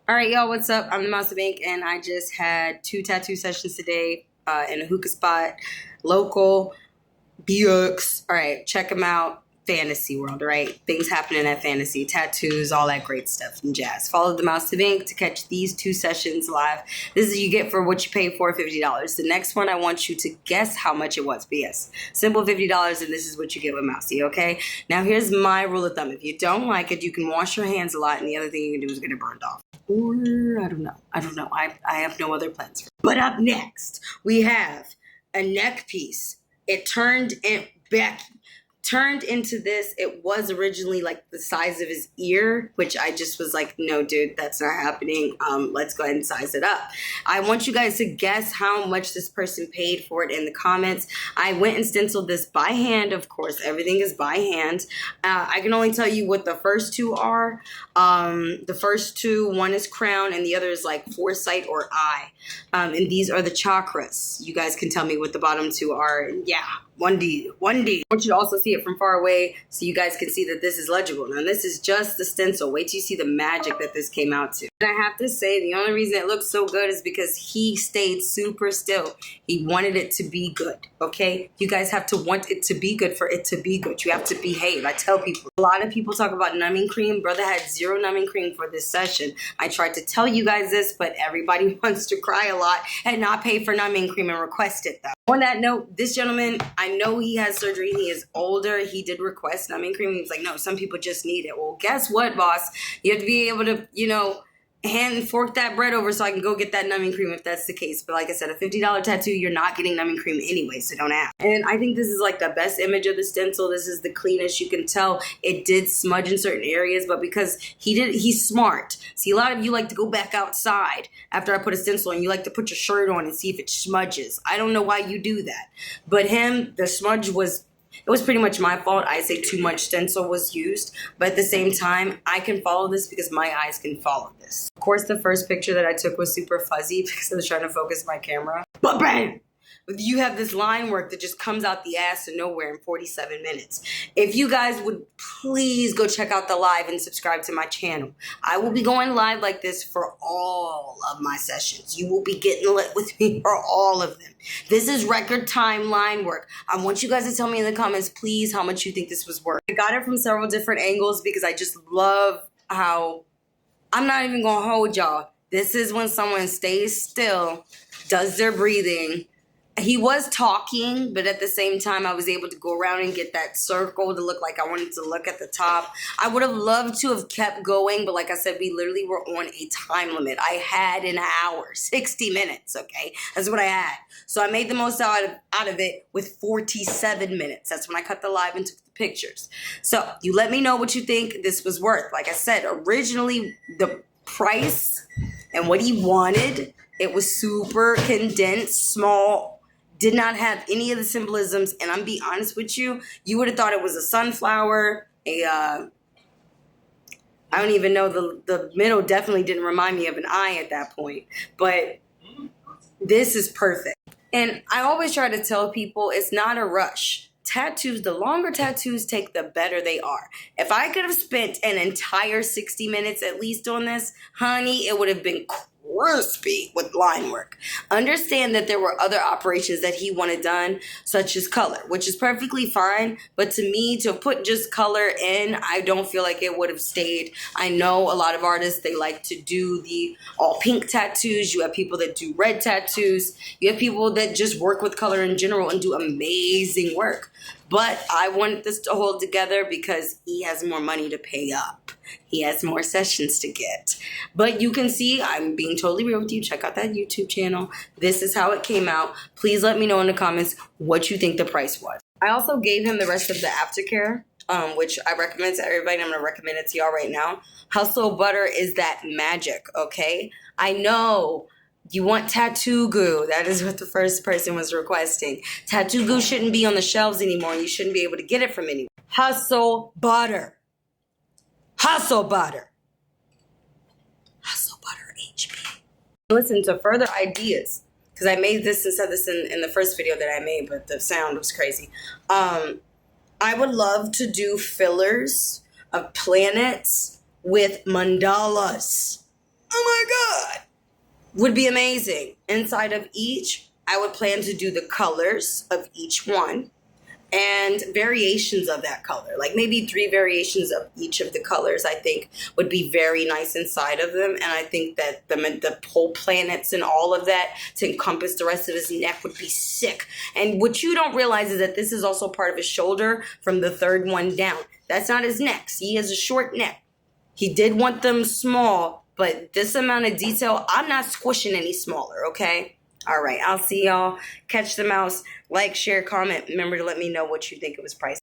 All right, y'all, what's up? I'm DaMouseOfInk, and I just had 2 tattoo sessions today in a hookah spot, local, BX. All right, check them out. Fantasy world, right? Things happening at Fantasy, tattoos, all that great stuff and jazz. Follow DaMouseOfInk to catch these 2 sessions live. This is you get for what you pay for, $50. The next one, I want you to guess how much it was. But yes, simple $50, and this is what you get with Mousy, okay? Now, here's my rule of thumb. If you don't like it, you can wash your hands a lot, and the other thing you can do is get it burned off. Or, I don't know. I have no other plans for it. But up next, we have a neck piece. It turned into this. It was originally like the size of his ear, which I just was like, no, dude, that's not happening. Let's go ahead and size it up. I want you guys to guess how much this person paid for it in the comments. I went and stenciled this by hand. Of course, everything is by hand. I can only tell you what the first 2 are. The first 2, one is crown and the other is like foresight or eye. And these are the chakras. You guys can tell me what the bottom 2 are. Yeah. 1D. I want you to also see it from far away so you guys can see that this is legible. Now, this is just the stencil. Wait till you see the magic that this came out to. And I have to say, the only reason it looks so good is because he stayed super still. He wanted it to be good, okay? You guys have to want it to be good for it to be good. You have to behave. I tell people, a lot of people talk about numbing cream. Brother had 0 numbing cream for this session. I tried to tell you guys this, but everybody wants to cry a lot and not pay for numbing cream and request it, though. On that note, this gentleman, I know he has surgery. He is older. He did request numbing cream. He was like, no, some people just need it. Well, guess what, boss? You have to be able to, hand and fork that bread over so I can go get that numbing cream if that's the case. But like I said, a $50 tattoo, you're not getting numbing cream anyway, so don't ask. And I think this is like the best image of the stencil. This is the cleanest. You can tell it did smudge in certain areas, but because he's smart. See, a lot of you like to go back outside after I put a stencil and you like to put your shirt on and see if it smudges. I don't know why you do that. But the smudge was... It was pretty much my fault. I say too much stencil was used. But at the same time, I can follow this because my eyes can follow this. Of course, the first picture that I took was super fuzzy because I was trying to focus my camera. But bang! You have this line work that just comes out the ass of nowhere in 47 minutes. If you guys would please go check out the live and subscribe to my channel. I will be going live like this for all of my sessions. You will be getting lit with me for all of them. This is record time line work. I want you guys to tell me in the comments, please, how much you think this was worth. I got it from several different angles because I just love how, I'm not even going to hold y'all. This is when someone stays still, does their breathing. He was talking, but at the same time, I was able to go around and get that circle to look like I wanted to look at the top. I would have loved to have kept going, but like I said, we literally were on a time limit. I had an hour, 60 minutes, okay? That's what I had. So I made the most out of it with 47 minutes. That's when I cut the live and took the pictures. So you let me know what you think this was worth. Like I said, originally the price and what he wanted, it was super condensed, small, did not have any of the symbolisms, and I'm be honest with you, you would have thought it was a sunflower, I don't even know, the middle definitely didn't remind me of an eye at that point, but this is perfect. And I always try to tell people it's not a rush. Tattoos, the longer tattoos take, the better they are. If I could have spent an entire 60 minutes at least on this, honey, it would have been crispy with line work. Understand that there were other operations that he wanted done, such as color, which is perfectly fine. But to me, to put just color in, I don't feel like it would have stayed. I know a lot of artists, they like to do the all pink tattoos. You have people that do red tattoos. You have people that just work with color in general and do amazing work. But I wanted this to hold together because he has more money to pay up. He has more sessions to get. But you can see, I'm being totally real with you. Check out that YouTube channel. This is how it came out. Please let me know in the comments what you think the price was. I also gave him the rest of the aftercare, which I recommend to everybody. I'm going to recommend it to y'all right now. Hustle Butter is that magic, okay? I know you want tattoo goo. That is what the first person was requesting. Tattoo goo shouldn't be on the shelves anymore. You shouldn't be able to get it from anywhere. Hustle Butter. Hustle Butter. Hustle Butter HB. Listen to further ideas, because I made this and said this in the first video that I made, but the sound was crazy. I would love to do fillers of planets with mandalas. Oh my God. Would be amazing. Inside of each, I would plan to do the colors of each one and variations of that color. Like maybe 3 variations of each of the colors, I think would be very nice inside of them. And I think that the whole planets and all of that to encompass the rest of his neck would be sick. And what you don't realize is that this is also part of his shoulder from the 3rd one down. That's not his neck. See, he has a short neck. He did want them small, but this amount of detail, I'm not squishing any smaller, okay? All right, I'll see y'all. Catch the mouse. Like, share, comment. Remember to let me know what you think it was priced.